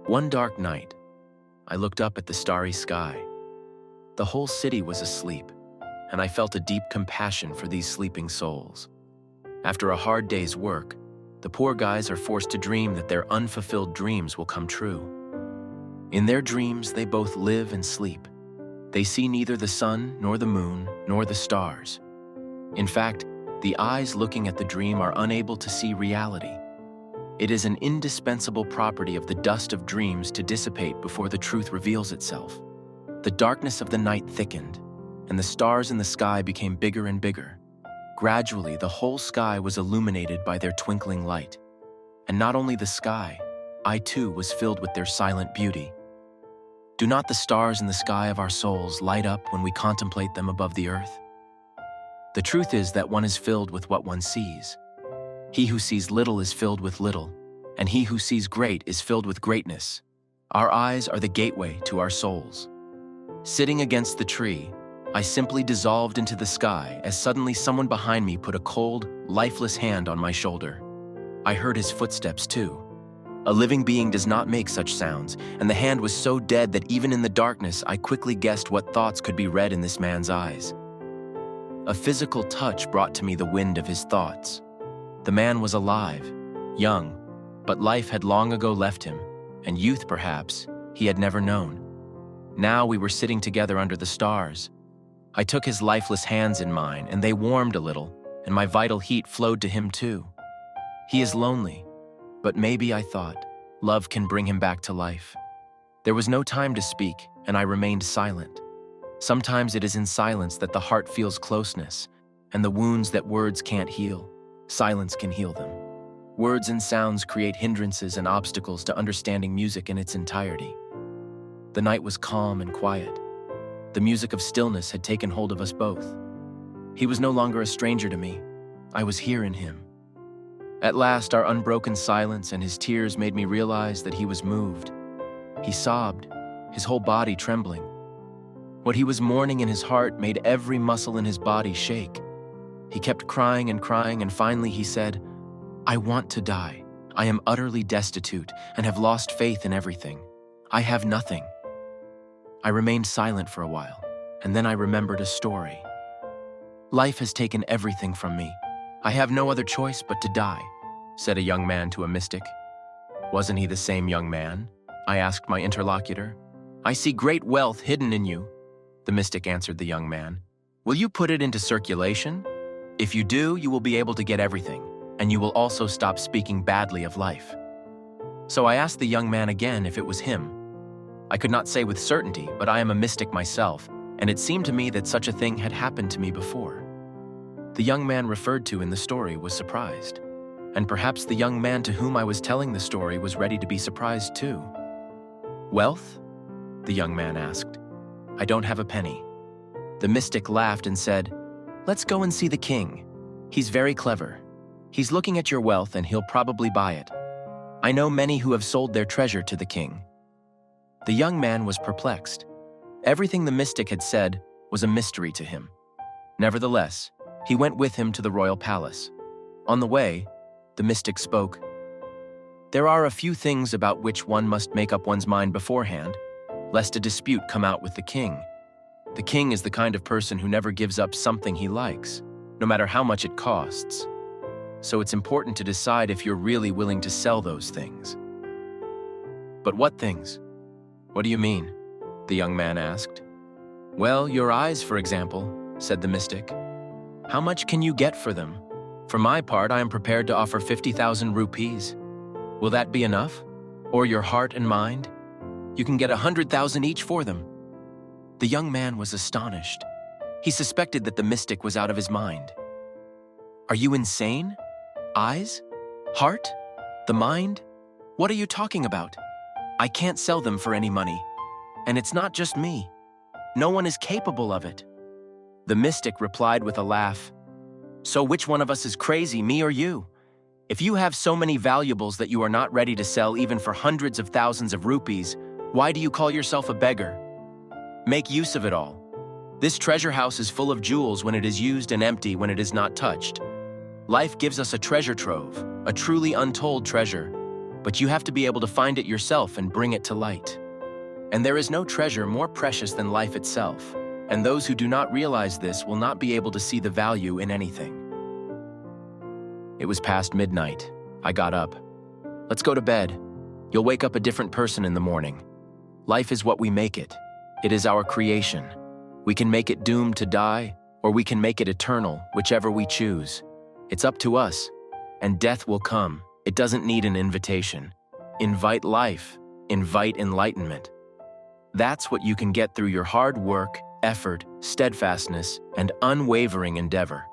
One dark night, I looked up at the starry sky. The whole city was asleep, and I felt a deep compassion for these sleeping souls. After a hard day's work, the poor guys are forced to dream that their unfulfilled dreams will come true. In their dreams, they both live and sleep. They see neither the sun, nor the moon, nor the stars. In fact, the eyes looking at the dream are unable to see reality. It is an indispensable property of the dust of dreams to dissipate before the truth reveals itself. The darkness of the night thickened, and the stars in the sky became bigger and bigger. Gradually, the whole sky was illuminated by their twinkling light. And not only the sky, I too was filled with their silent beauty. Do not the stars in the sky of our souls light up when we contemplate them above the earth? The truth is that one is filled with what one sees. He who sees little is filled with little, and he who sees great is filled with greatness. Our eyes are the gateway to our souls. Sitting against the tree, I simply dissolved into the sky as suddenly someone behind me put a cold, lifeless hand on my shoulder. I heard his footsteps too. A living being does not make such sounds, and the hand was so dead that even in the darkness I quickly guessed what thoughts could be read in this man's eyes. A physical touch brought to me the wind of his thoughts. The man was alive, young, but life had long ago left him, and youth perhaps he had never known. Now we were sitting together under the stars. I took his lifeless hands in mine, and they warmed a little, and my vital heat flowed to him too. He is lonely, but maybe, I thought, love can bring him back to life. There was no time to speak, and I remained silent. Sometimes it is in silence that the heart feels closeness, and the wounds that words can't heal, silence can heal them. Words and sounds create hindrances and obstacles to understanding music in its entirety. The night was calm and quiet. The music of stillness had taken hold of us both. He was no longer a stranger to me. I was here in him. At last, our unbroken silence and his tears made me realize that he was moved. He sobbed, his whole body trembling. What he was mourning in his heart made every muscle in his body shake. He kept crying, and finally he said, "I want to die. I am utterly destitute and have lost faith in everything. I have nothing." I remained silent for a while, and then I remembered a story. "Life has taken everything from me. I have no other choice but to die," said a young man to a mystic. "Wasn't he the same young man?" I asked my interlocutor. "I see great wealth hidden in you," the mystic answered the young man. "Will you put it into circulation? If you do, you will be able to get everything, and you will also stop speaking badly of life." So I asked the young man again if it was him. I could not say with certainty, but I am a mystic myself, and it seemed to me that such a thing had happened to me before. The young man referred to in the story was surprised, and perhaps the young man to whom I was telling the story was ready to be surprised too. "Wealth?" the young man asked. "I don't have a penny." The mystic laughed and said, "Let's go and see the king. He's very clever. He's looking at your wealth and he'll probably buy it. I know many who have sold their treasure to the king." The young man was perplexed. Everything the mystic had said was a mystery to him. Nevertheless, he went with him to the royal palace. On the way, the mystic spoke. "There are a few things about which one must make up one's mind beforehand, lest a dispute come out with the king. The king is the kind of person who never gives up something he likes, no matter how much it costs. So it's important to decide if you're really willing to sell those things." "But what things? What do you mean?" the young man asked. "Well, your eyes, for example," said the mystic. "How much can you get for them? For my part, I am prepared to offer 50,000 rupees. Will that be enough? Or your heart and mind? You can get 100,000 each for them." The young man was astonished. He suspected that the mystic was out of his mind. "Are you insane? Eyes? Heart? The mind? What are you talking about? I can't sell them for any money. And it's not just me. No one is capable of it." The mystic replied with a laugh, "So which one of us is crazy, me or you? If you have so many valuables that you are not ready to sell even for hundreds of thousands of rupees, why do you call yourself a beggar? Make use of it all. This treasure house is full of jewels when it is used and empty when it is not touched. Life gives us a treasure trove, a truly untold treasure. but you have to be able to find it yourself and bring it to light. And there is no treasure more precious than life itself, and those who do not realize this will not be able to see the value in anything. It was past midnight. I got up. Let's go to bed. You'll wake up a different person in the morning. Life is what we make it. It is our creation. We can make it doomed to die, or we can make it eternal, whichever we choose. It's up to us. And death will come. It doesn't need an invitation. Invite life. Invite enlightenment. That's what you can get through your hard work, effort, steadfastness, and unwavering endeavor.